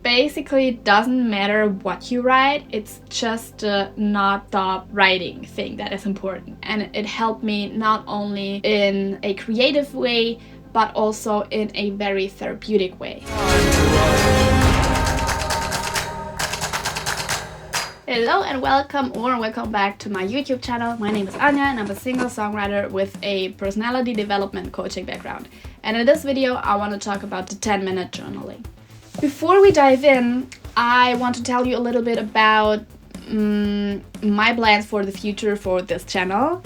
basically doesn't matter what you write, it's just the not stop writing thing that is important. And it helped me not only in a creative way, but also in a very therapeutic way. Hello and welcome back to my YouTube channel. My name is Anya and I'm a single songwriter with a personality development coaching background. And in this video I want to talk about the 10-minute journaling. Before we dive in, I want to tell you a little bit about my plans for the future for this channel.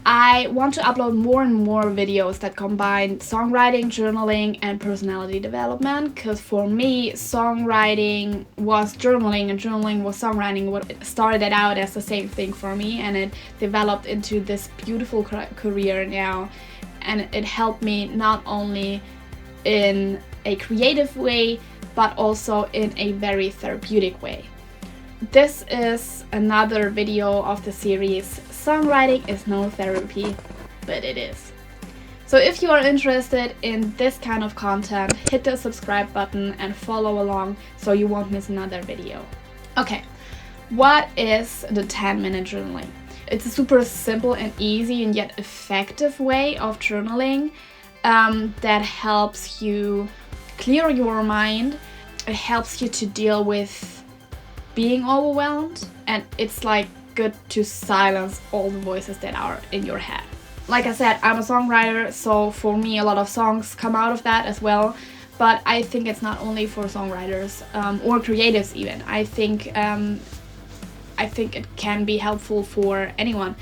I want to upload more and more videos that combine songwriting, journaling, and personality development, because for me, songwriting was journaling and journaling was songwriting. What started out as the same thing for me, and it developed into this beautiful career now, and it helped me not only in a creative way, but also in a very therapeutic way. This is another video of the series Songwriting is no therapy, but it is. So if you are interested in this kind of content, hit the subscribe button and follow along so you won't miss another video. Okay, what is the 10-minute journaling? It's a super simple and easy and yet effective way of journaling that helps you clear your mind. It helps you to deal with being overwhelmed, and it's like good to silence all the voices that are in your head. Like I said, I'm a songwriter, so for me a lot of songs come out of that as well, but I think it's not only for songwriters or creatives even. I think it can be helpful for anyone.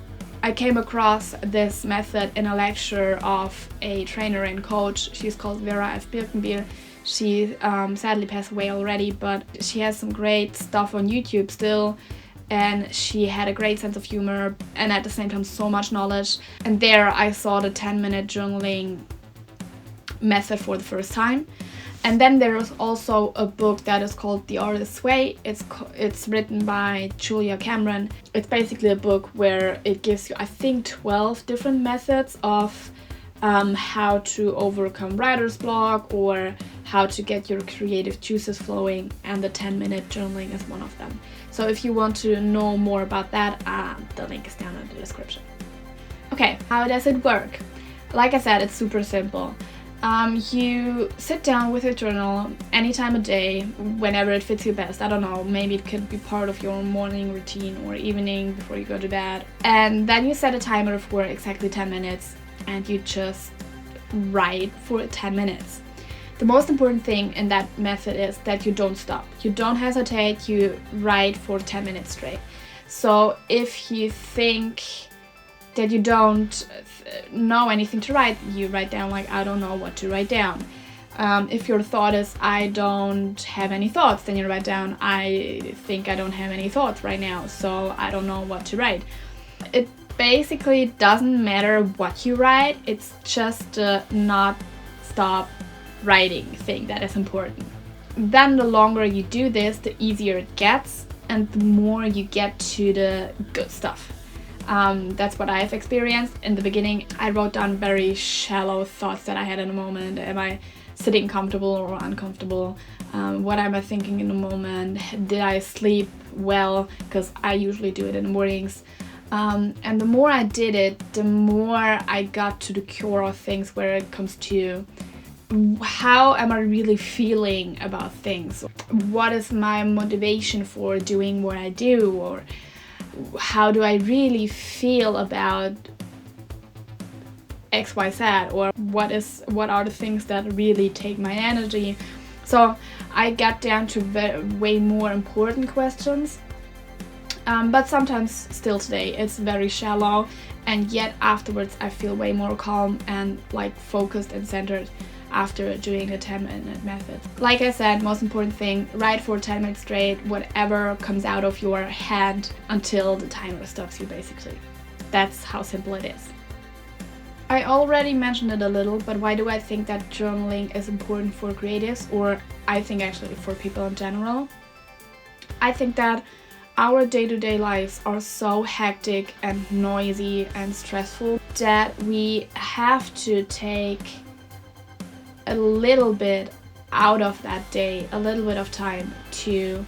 I came across this method in a lecture of a trainer and coach. She's called Vera F. Birkenbiel. She sadly passed away already, but she has some great stuff on YouTube still, and she had a great sense of humor and at the same time so much knowledge. And there I saw the 10-minute journaling method for the first time. And then there is also a book that is called The Artist's Way. It's written by Julia Cameron. It's basically a book where it gives you, I think, 12 different methods of how to overcome writer's block or how to get your creative juices flowing, and the 10-minute journaling is one of them. So if you want to know more about that, the link is down in the description. Okay, how does it work? Like I said, it's super simple. You sit down with your journal any time of day, whenever it fits you best. I don't know, maybe it could be part of your morning routine or evening before you go to bed. And then you set a timer for exactly 10 minutes and you just write for 10 minutes. The most important thing in that method is that you don't stop. You don't hesitate, you write for 10 minutes straight. So if you think that you don't know anything to write, you write down like, I don't know what to write down. If your thought is, I don't have any thoughts, then you write down, I think I don't have any thoughts right now, so I don't know what to write. It basically doesn't matter what you write, it's just the not stop writing thing that is important. Then the longer you do this, the easier it gets and the more you get to the good stuff. That's what I've experienced. In the beginning, I wrote down very shallow thoughts that I had in a moment. Am I sitting comfortable or uncomfortable? What am I thinking in the moment? Did I sleep well? Because I usually do it in the mornings. And the more I did it, the more I got to the core of things where it comes to how am I really feeling about things? What is my motivation for doing what I do? Or how do I really feel about XYZ? Or what are the things that really take my energy? So I got down to way more important questions. But sometimes still today it's very shallow, and yet afterwards I feel way more calm and like focused and centered after doing the 10-minute method. Like I said, most important thing, write for 10 minutes straight, whatever comes out of your head until the timer stops you basically. That's how simple it is. I already mentioned it a little, but why do I think that journaling is important for creatives, or I think actually for people in general? I think that our day-to-day lives are so hectic and noisy and stressful that we have to take a little bit out of that day a little bit of time to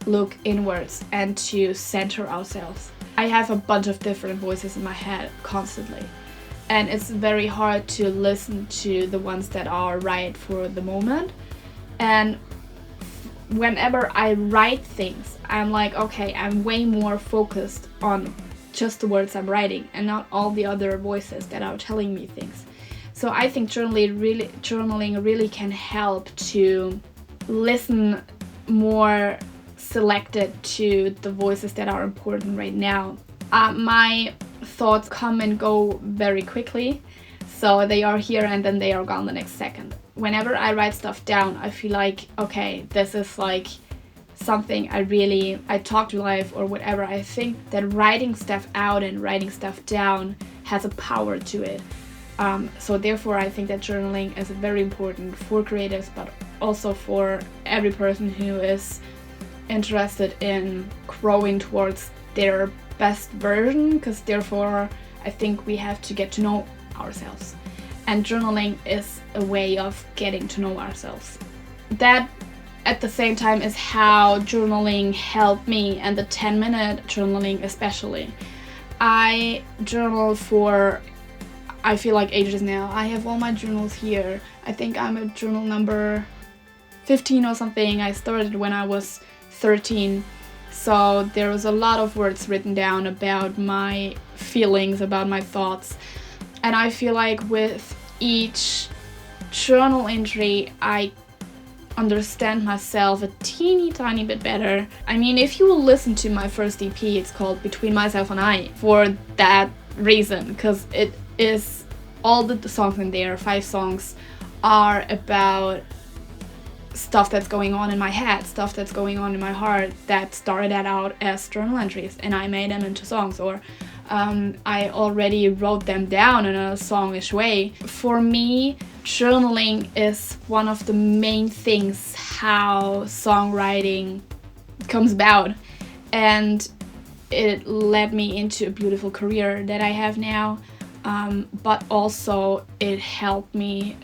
look inwards and to center ourselves. I have a bunch of different voices in my head constantly, and it's very hard to listen to the ones that are right for the moment. And whenever I write things, I'm like, okay, I'm way more focused on just the words I'm writing and not all the other voices that are telling me things. So I think journaling really can help to listen more selected to the voices that are important right now. My thoughts come and go very quickly, so they are here and then they are gone the next second. Whenever I write stuff down, I feel like, okay, this is like something I talk to life or whatever. I think that writing stuff out and writing stuff down has a power to it. So therefore I think that journaling is very important for creatives, but also for every person who is interested in growing towards their best version, because therefore I think we have to get to know ourselves, and journaling is a way of getting to know ourselves. That at the same time is how journaling helped me, and the 10-minute journaling especially. I journal for, I feel like, ages now. I have all my journals here. I think I'm at journal number 15 or something. I started when I was 13. So there was a lot of words written down about my feelings, about my thoughts. And I feel like with each journal entry, I understand myself a teeny tiny bit better. I mean, if you will listen to my first EP, it's called Between Myself and I, for that reason, because it is all the songs in there, 5 songs, are about stuff that's going on in my head, stuff that's going on in my heart that started out as journal entries and I made them into songs, or I already wrote them down in a songish way. For me, journaling is one of the main things how songwriting comes about, and it led me into a beautiful career that I have now, but also it helped me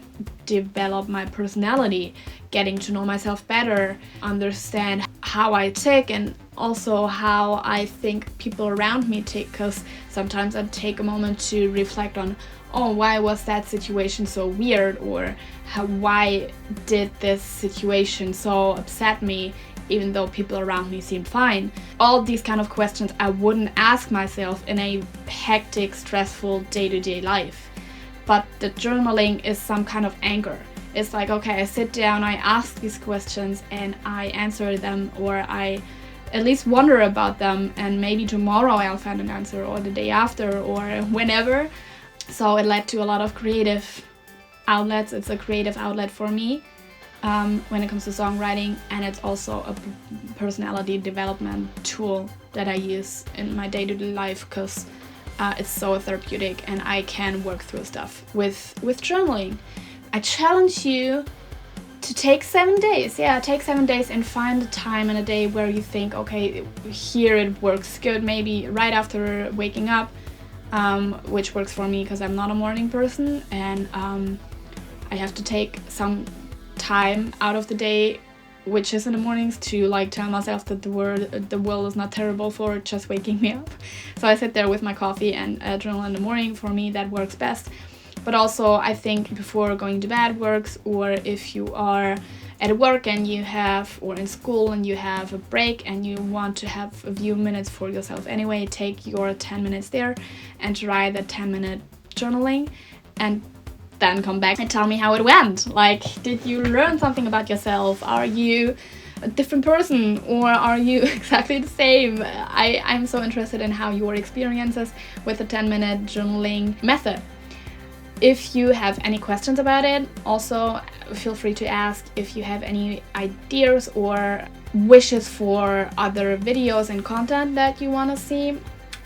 develop my personality, getting to know myself better, understand how I tick, and also how I think people around me tick, because sometimes I take a moment to reflect on, oh, why was that situation so weird, or why did this situation so upset me even though people around me seemed fine. All these kind of questions I wouldn't ask myself in a hectic, stressful day-to-day life. But the journaling is some kind of anchor. It's like, okay, I sit down, I ask these questions and I answer them, or I at least wonder about them, and maybe tomorrow I'll find an answer, or the day after, or whenever. So it led to a lot of creative outlets. It's a creative outlet for me when it comes to songwriting, and it's also a personality development tool that I use in my day-to-day life, because it's so therapeutic and I can work through stuff with journaling. I challenge you to take 7 days. Yeah, take 7 days and find a time in a day where you think, okay, here it works good, maybe right after waking up, which works for me because I'm not a morning person, and I have to take some time out of the day, which is in the mornings, to like tell myself that the world is not terrible for just waking me up. So I sit there with my coffee and journal in the morning. For me, that works best. But also I think before going to bed works, or if you are at work and you have, or in school and you have a break and you want to have a few minutes for yourself anyway, take your 10 minutes there and try the 10-minute journaling, and then come back and tell me how it went. Like, did you learn something about yourself? Are you a different person, or are you exactly the same? I'm so interested in how your experiences with the 10-minute journaling method. If you have any questions about it, also feel free to ask. If you have any ideas or wishes for other videos and content that you want to see,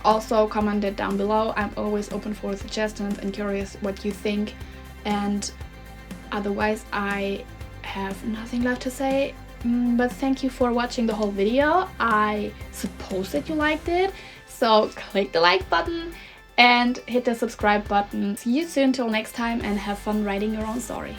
also comment it down below. I'm always open for suggestions and curious what you think. And otherwise, I have nothing left to say, but thank you for watching the whole video. I suppose that you liked it, so click the like button and hit the subscribe button. See you soon till next time, and have fun writing your own story.